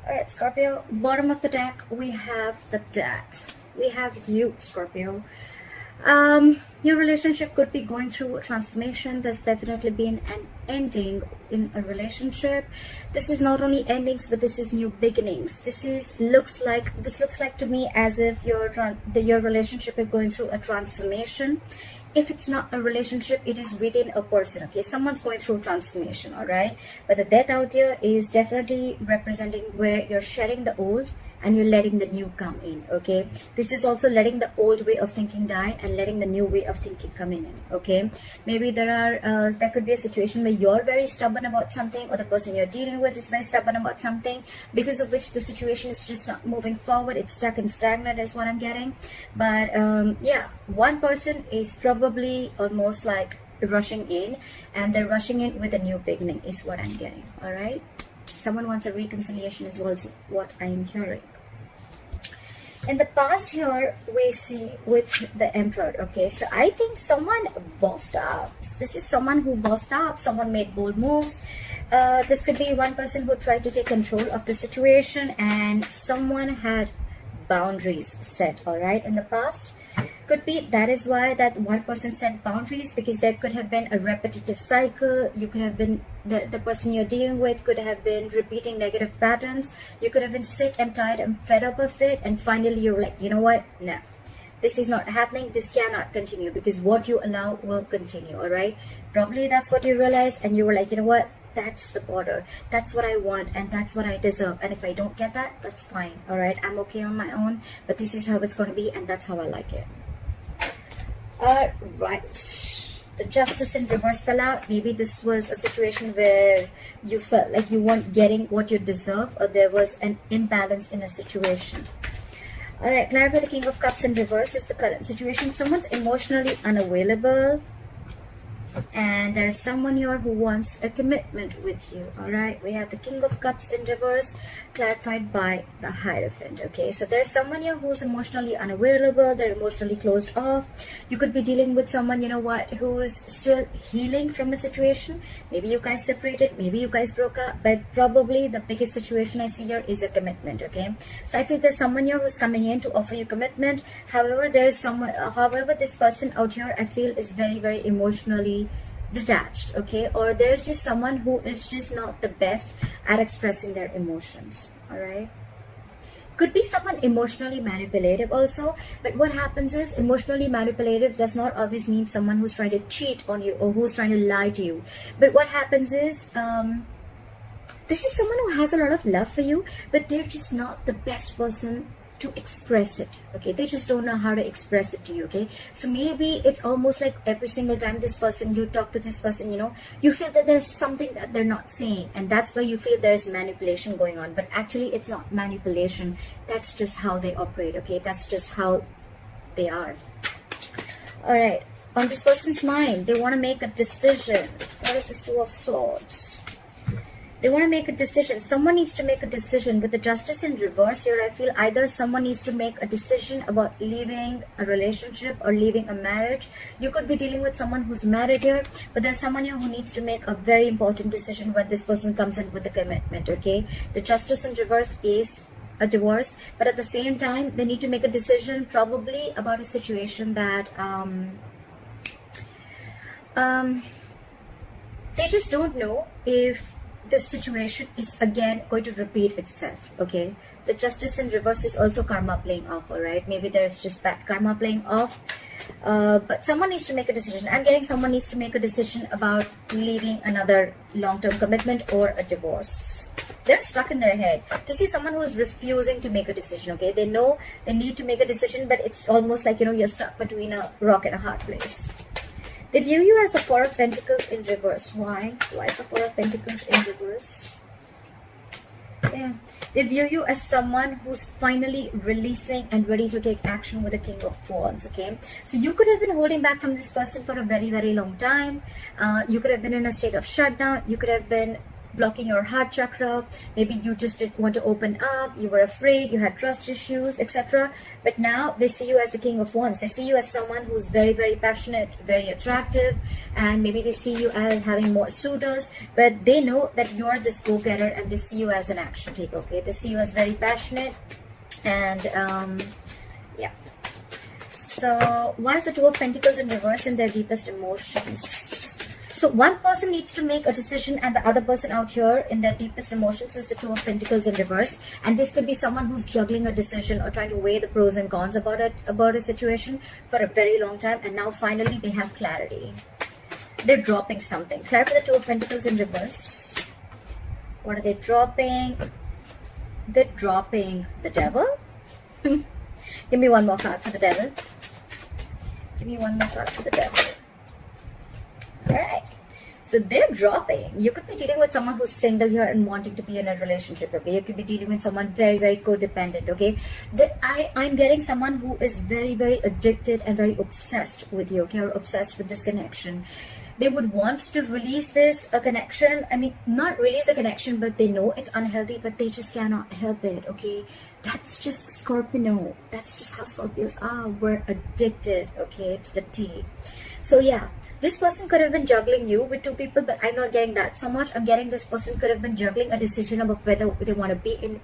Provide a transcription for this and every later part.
Alright, Scorpio, bottom of the deck, we have the Death. We have you, Scorpio. Your relationship could be going through a transformation. There's definitely been an ending in a relationship. This is not only endings, but this is new beginnings. This looks like to me as if your relationship is going through a transformation. If it's not a relationship, it is within a person. Okay, someone's going through transformation. All right, but the Death out there is definitely representing where you're shedding the old and you're letting the new come in. Okay, this is also letting the old way of thinking die and letting the new way of thinking coming in. Okay, maybe there could be a situation where you're very stubborn about something, or the person you're dealing with is very stubborn about something, because of which the situation is just not moving forward. It's stuck and stagnant is what I'm getting. But yeah, one person is probably almost like rushing in, and they're rushing in with a new beginning is what I'm getting. All right, someone wants a reconciliation is also what I'm hearing. In the past here, we see with the Emperor. Okay, so I think someone bossed up. This is someone who bossed up. Someone made bold moves. This could be one person who tried to take control of the situation, and someone had boundaries set. All right, in the past. Could be that is why that one person set boundaries, because there could have been a repetitive cycle. You could have been the person you're dealing with could have been repeating negative patterns. You could have been sick and tired and fed up of it, and finally you're like, you know what, no, this is not happening, this cannot continue, because what you allow will continue. All right, probably that's what you realized, and you were like, you know what, that's the border, that's what I want, and that's what I deserve, and if I don't get that, that's fine. All right, I'm okay on my own, but this is how it's going to be, and that's how I like it. All right, the Justice in reverse fell out. Maybe this was a situation where you felt like you weren't getting what you deserve, or there was an imbalance in a situation. All right, clarify the King of Cups in reverse is the current situation. Someone's emotionally unavailable, and there's someone here who wants a commitment with you. All right, we have the King of Cups in reverse clarified by the Hierophant. Okay, so there's someone here who's emotionally unavailable, they're emotionally closed off. You could be dealing with someone, you know what, who's still healing from a situation. Maybe you guys separated, maybe you guys broke up, but probably the biggest situation I see here is a commitment. Okay, so I feel there's someone here who's coming in to offer you commitment. However, there is someone, however, this person out here I feel is very, very emotionally detached. Okay, or there's just someone who is just not the best at expressing their emotions. All right, could be someone emotionally manipulative also, but what happens is emotionally manipulative does not always mean someone who's trying to cheat on you or who's trying to lie to you. But what happens is this is someone who has a lot of love for you, but they're just not the best person to express it. Okay, they just don't know how to express it to you. Okay, so maybe it's almost like every single time this person, you talk to this person, you know, you feel that there's something that they're not saying, and that's why you feel there's manipulation going on. But actually it's not manipulation, that's just how they operate. Okay, that's just how they are. All right, on this person's mind, they want to make a decision. What is this Two of Swords? They want to make a decision. Someone needs to make a decision. With the Justice in reverse here, I feel either someone needs to make a decision about leaving a relationship or leaving a marriage. You could be dealing with someone who's married here, but there's someone here who needs to make a very important decision when this person comes in with a commitment. Okay, the Justice in reverse is a divorce, but at the same time they need to make a decision probably about a situation that they just don't know if this situation is again going to repeat itself. Okay, the Justice in reverse is also karma playing off. All right, maybe there's just bad karma playing off, but someone needs to make a decision. I'm getting someone needs to make a decision about leaving another long-term commitment or a divorce. They're stuck in their head. This is someone who is refusing to make a decision. Okay, they know they need to make a decision, but it's almost like, you know, you're stuck between a rock and a hard place. They view you as the Four of Pentacles in reverse. Why? Why is the Four of Pentacles in reverse? Yeah. They view you as someone who's finally releasing and ready to take action with the King of Wands. Okay. So you could have been holding back from this person for a very, very long time. You could have been in a state of shutdown. You could have been blocking your heart chakra. Maybe you just didn't want to open up, you were afraid, you had trust issues, etc. But now they see you as the King of Wands. They see you as someone who's very, very passionate, very attractive, and maybe they see you as having more suitors, but they know that you're this go-getter, and they see you as an action taker. Okay, they see you as very passionate, and yeah. So why is the Two of Pentacles in reverse in their deepest emotions? So one person needs to make a decision, and the other person out here in their deepest emotions is the Two of Pentacles in reverse. And this could be someone who's juggling a decision or trying to weigh the pros and cons about a situation for a very long time, and now finally they have clarity. They're dropping something. Clarity for the Two of Pentacles in reverse. What are they dropping? They're dropping the Devil. Give me one more card for the Devil. Give me one more card for the Devil. Alright. So they're dropping. You could be dealing with someone who's single here and wanting to be in a relationship. Okay. You could be dealing with someone very, very codependent. Okay. I'm getting someone who is very, very addicted and very obsessed with you. Okay. Or obsessed with this connection. They would want to release this connection. I mean, not release the connection, but they know it's unhealthy, but they just cannot help it. Okay, that's just Scorpio. That's just how Scorpios are. We're addicted, okay, to the T. So yeah, this person could have been juggling you with two people, but I'm not getting that so much. I'm getting this person could have been juggling a decision about whether they want to be in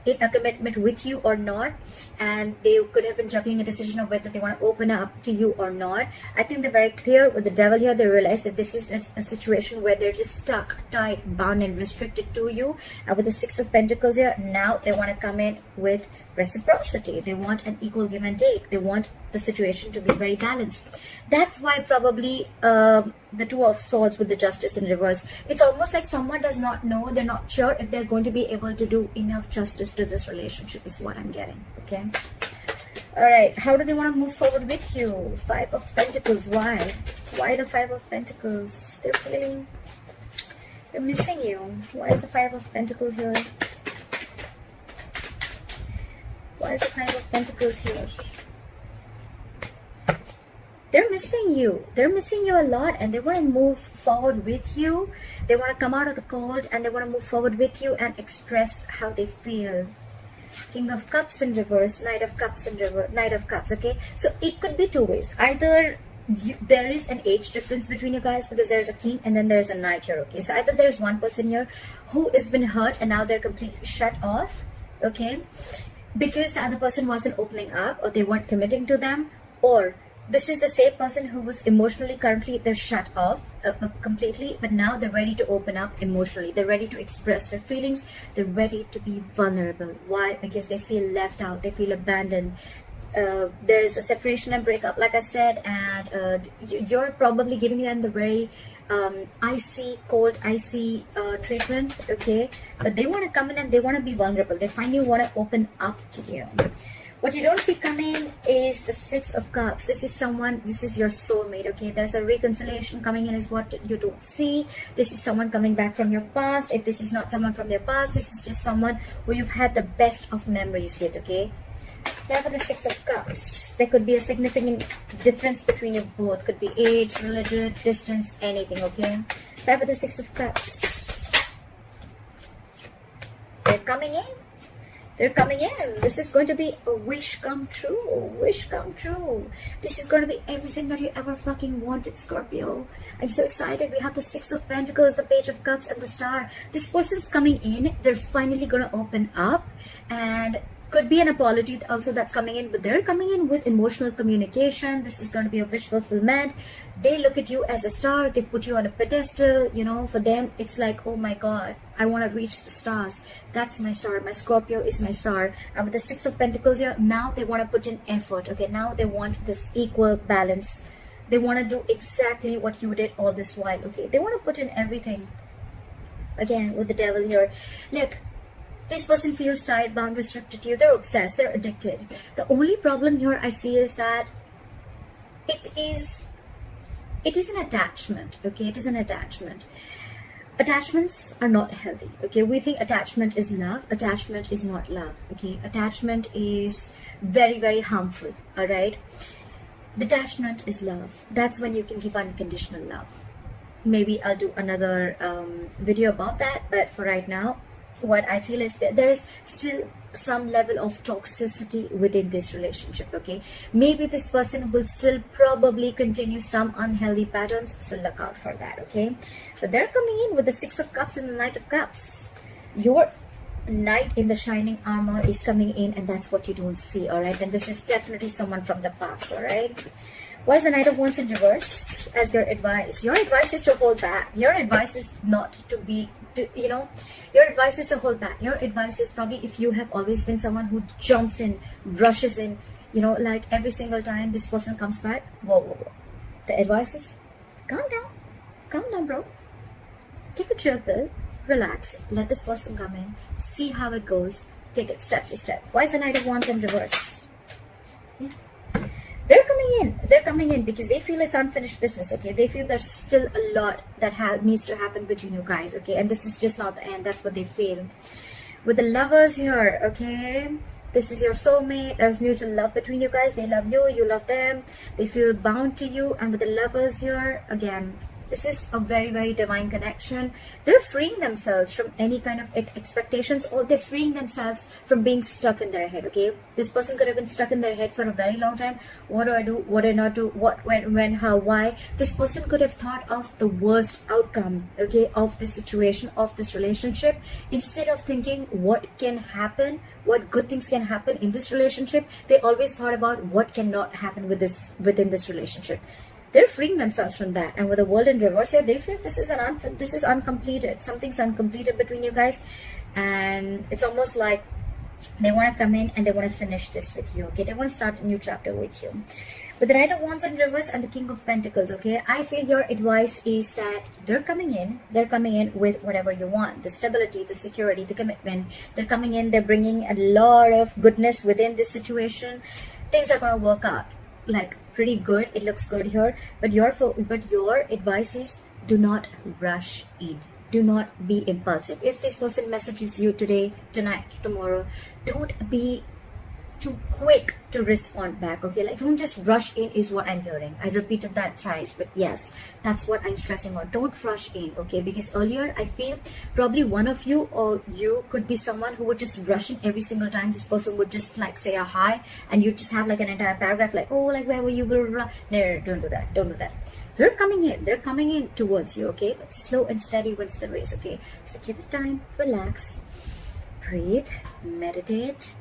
a commitment with you or not, and they could have been juggling a decision of whether they want to open up to you or not. I think they're very clear with the Devil here. They realize that this is a situation where they're just stuck, tied, bound, and restricted to you. And with the Six of Pentacles here, now they want to come in with reciprocity. They want an equal give and take. They want the situation to be very balanced. That's why probably the Two of Swords with the Justice in reverse. It's almost like someone does not know, they're not sure if they're going to be able to do enough justice to this relationship is what I'm getting. Okay. Alright, how do they want to move forward with you? Five of Pentacles. Why? Why the Five of Pentacles? They're missing you. Why is the Five of Pentacles here? Why is the Five of Pentacles here? They're missing you. They're missing you a lot, and they want to move forward with you. They want to come out of the cold, and they want to move forward with you and express how they feel. King of Cups in reverse, Knight of Cups in reverse, Knight of Cups, okay? So it could be two ways. Either there is an age difference between you guys, because there's a king and then there's a knight here, okay? So either there's one person here who has been hurt and now they're completely shut off, okay? Because the other person wasn't opening up, or they weren't committing to them, or this is the same person who was emotionally, currently they're shut off completely, but now they're ready to open up emotionally. They're ready to express their feelings. They're ready to be vulnerable. Why? Because they feel left out. They feel abandoned. There's a separation and breakup, like I said, and you're probably giving them the very cold, icy treatment, okay? But they want to come in and they want to be vulnerable. They finally want to open up to you. What you don't see coming is the Six of Cups. This is someone, this is your soulmate, okay? There's a reconciliation coming in is what you don't see. This is someone coming back from your past. If this is not someone from your past, this is just someone who you've had the best of memories with, okay? Now for the Six of Cups, there could be a significant difference between you both. Could be age, religion, distance, anything, okay? Now for the Six of Cups, they're coming in. They're coming in. This is going to be a wish come true. A wish come true. This is going to be everything that you ever fucking wanted, Scorpio. I'm so excited. We have the Six of Pentacles, the Page of Cups, and the Star. This person's coming in. They're finally going to open up. And could be an apology also that's coming in, but they're coming in with emotional communication. This is going to be a wish fulfillment. They look at you as a star. They put you on a pedestal. You know, for them, it's like, oh my God, I want to reach the stars. That's my star. My Scorpio is my star. And with the Six of Pentacles here, now they want to put in effort. Okay, now they want this equal balance. They want to do exactly what you did all this while. Okay, they want to put in everything. Again, with the Devil here. Look, this person feels tied, bound, restricted to you. They're obsessed. They're addicted. The only problem here I see is that it is an attachment. Okay, it is an attachment. Attachments are not healthy. Okay, we think attachment is love. Attachment is not love. Okay, attachment is very, very harmful. All right, detachment is love. That's when you can give unconditional love. maybe I'll do another video about that. But for right now, what I feel is that there is still some level of toxicity within this relationship. Okay, maybe this person will still probably continue some unhealthy patterns, so look out for that. Okay, but they're coming in with the Six of Cups and the Knight of Cups. Your knight in the shining armor is coming in, and that's what you don't see. All right, and this is definitely someone from the past. All right, why is the Knight of Wands in reverse as your advice? Your advice is to hold back. Your advice is not to be, your advice is to hold back. Your advice is probably, if you have always been someone who jumps in, rushes in, like every single time this person comes back, whoa. The advice is, calm down, bro. Take a chill pill, relax, let this person come in, see how it goes, take it step to step. Why is the Knight of Wands in reverse? Yeah. They're coming in because they feel it's unfinished business. Okay, they feel there's still a lot that needs to happen between you guys. Okay, and this is just not the end. That's what they feel. With the Lovers here, okay, this is your soulmate. There's mutual love between you guys. They love you, you love them, they feel bound to you. And with the Lovers here, again, this is a very, very divine connection. They're freeing themselves from any kind of expectations, or they're freeing themselves from being stuck in their head. Okay, this person could have been stuck in their head for a very long time. What do I do? What do I not do? What, when, how, why? This person could have thought of the worst outcome, okay, of this situation, of this relationship, instead of thinking what can happen, what good things can happen in this relationship. They always thought about what cannot happen within this relationship. They're freeing themselves from that. And with the World in reverse here, they feel this is uncompleted. Something's uncompleted between you guys, and it's almost like they want to come in and they want to finish this with you. Okay, they want to start a new chapter with you. With the Knight of Wands in reverse and the King of Pentacles, okay, I feel your advice is that they're coming in with whatever you want, the stability, the security, the commitment. They're coming in, they're bringing a lot of goodness within this situation. Things are going to work out like pretty good. It looks good here, but your advice is, do not rush in, do not be impulsive. If this person messages you today, tonight, tomorrow, don't be too quick to respond back. Okay, like don't just rush in is what I'm hearing. I repeated that twice, but yes, that's what I'm stressing on. Don't rush in. Okay, because earlier I feel probably one of you, or you could be someone who would just rush in every single time this person would just like say a hi, and you just have like an entire paragraph like, oh, like where were you? No, don't do that. They're coming in towards you. Okay, but slow and steady wins the race. Okay, so give it time, relax, breathe, meditate.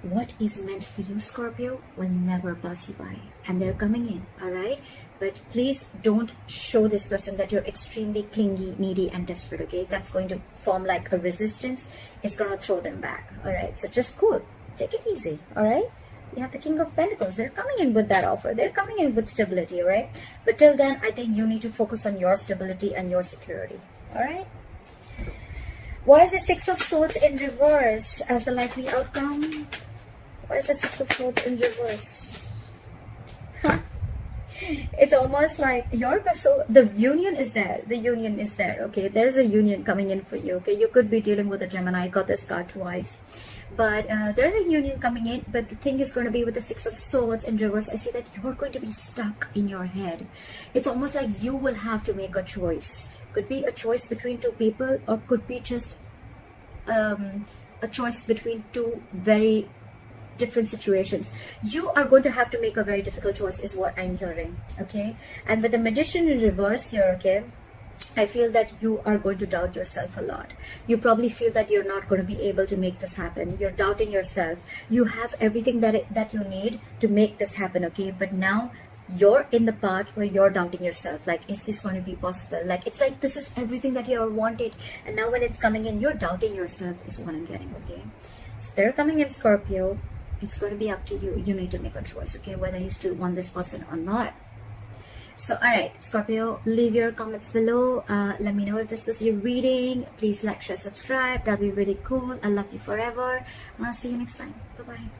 What is meant for you, Scorpio, will never pass you by, and they're coming in. All right, but please don't show this person that you're extremely clingy, needy, and desperate. Okay, that's going to form like a resistance. It's gonna throw them back. All right, so just cool, take it easy. All right, you have the King of Pentacles. They're coming in with that offer. They're coming in with stability. All right, but till then, I think you need to focus on your stability and your security. All right. Why is the Six of Swords in reverse as the likely outcome? Why is the Six of Swords in reverse? It's almost like the union is there. The union is there. Okay, there's a union coming in for you. Okay, you could be dealing with a Gemini. I got this card twice, but there's a union coming in. But the thing is going to be with the Six of Swords in reverse. I see that you're going to be stuck in your head. It's almost like you will have to make a choice. Could be a choice between two people, or could be just a choice between two very different situations. You are going to have to make a very difficult choice is what I'm hearing. Okay, and with the Magician in reverse here, okay, I feel that you are going to doubt yourself a lot. You probably feel that you're not going to be able to make this happen. You're doubting yourself. You have everything that you need to make this happen. Okay, but now you're in the part where you're doubting yourself, like, is this going to be possible? Like, it's like this is everything that you ever wanted, and now when it's coming in, you're doubting yourself is what I'm getting. Okay, so they're coming in, Scorpio. It's going to be up to you. You need to make a choice, okay, whether you still want this person or not. So, all right, Scorpio, leave your comments below. Let me know if this was your reading. Please like, share, subscribe. That'll be really cool. I love you forever. And I'll see you next time. Bye-bye.